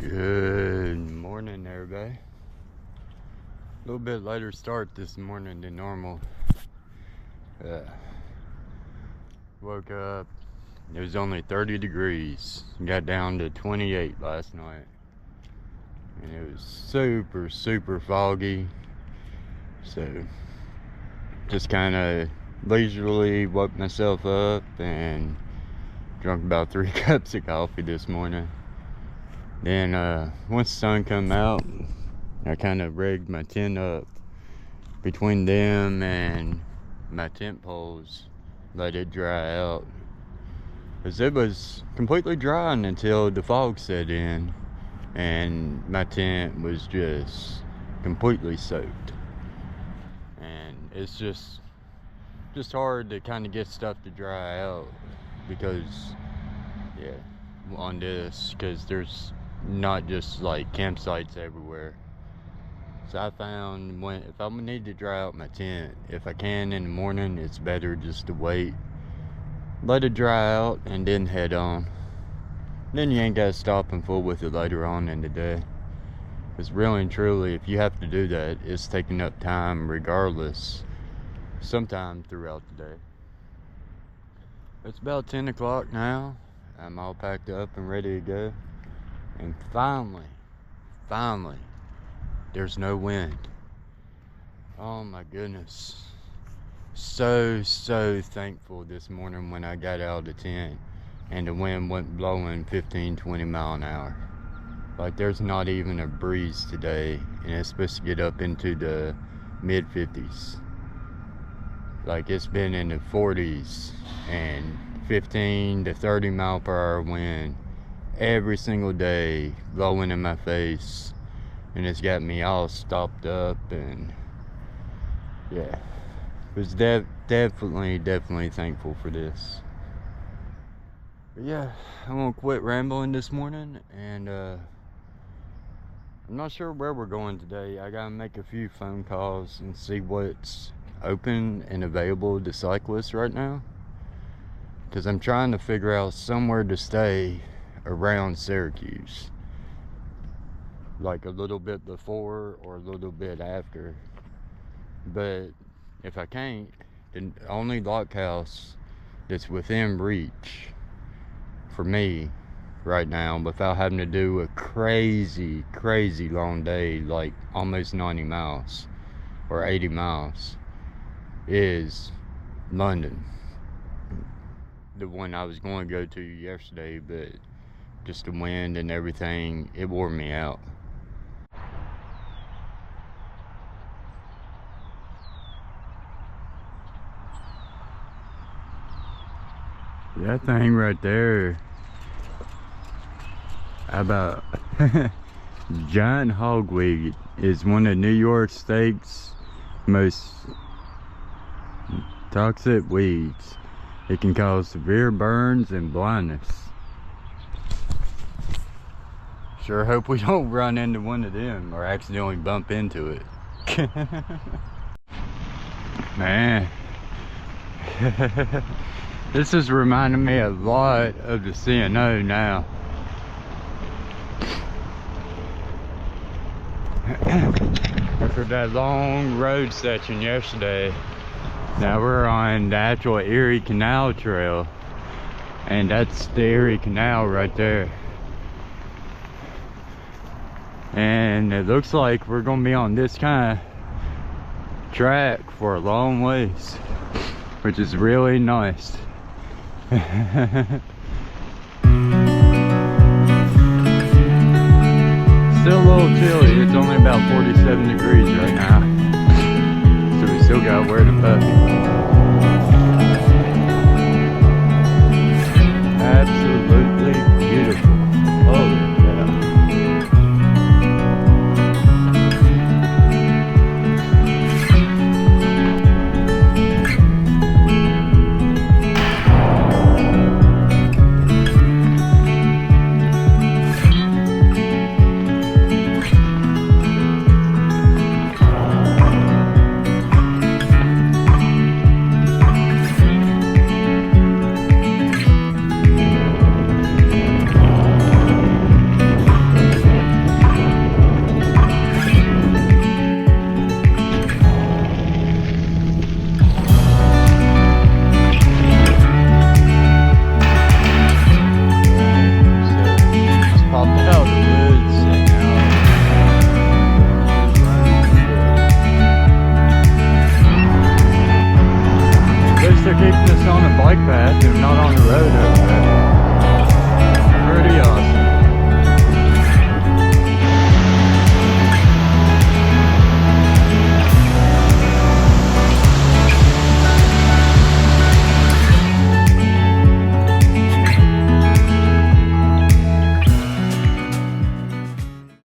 Good morning, everybody. A little bit later start this morning than normal. Woke up, it was only 30 degrees. Got down to 28 last night. And it was super foggy. So, just kind of leisurely woke myself up and drunk about 3 cups of coffee this morning. Then once the sun come out, I kind of rigged my tent up between them and my tent poles, let it dry out, because it was completely dry until the fog set in and my tent was just completely soaked. And it's just hard to kind of get stuff to dry out because on this, because there's not just like campsites everywhere. So I found if I need to dry out my tent, if I can in the morning, it's better just to wait, let it dry out, and then head on. Then you ain't got to stop and fool with it later on in the day. Because really and truly, if you have to do that, it's taking up time regardless, sometime throughout the day. It's about 10 o'clock now. I'm all packed up and ready to go. And finally, there's no wind. Oh my goodness. So thankful this morning when I got out of the tent and the wind went blowing 15-20 miles an hour. Like there's not even a breeze today, and it's supposed to get up into the mid 50s. Like it's been in the 40s and 15 to 30 mile per hour wind every single day blowing in my face, and it's got me all stopped up. And yeah, was definitely thankful for this. But yeah, I won't quit rambling this morning, and I'm not sure where we're going today. I gotta make a few phone calls and see what's open and available to cyclists right now, because I'm trying to figure out somewhere to stay around Syracuse, like a little bit before or a little bit after. But if I can't, the only lock house that's within reach for me right now without having to do a crazy long day, like almost 90 miles or 80 miles, is London. The one I was going to go to yesterday, but just the wind and everything, it wore me out. That thing right there, how about giant hogweed, is one of New York State's most toxic weeds. It can cause severe burns and blindness. Sure hope we don't run into one of them or accidentally bump into it. Man. This is reminding me a lot of the CNO now. After that long road section yesterday, now we're on the actual Erie Canal Trail, and that's the Erie Canal right there. And it looks like we're gonna be on this kind of track for a long ways, which is really nice. Still a little chilly. It's only about 47 degrees right now, so we still gotta wear the puffy.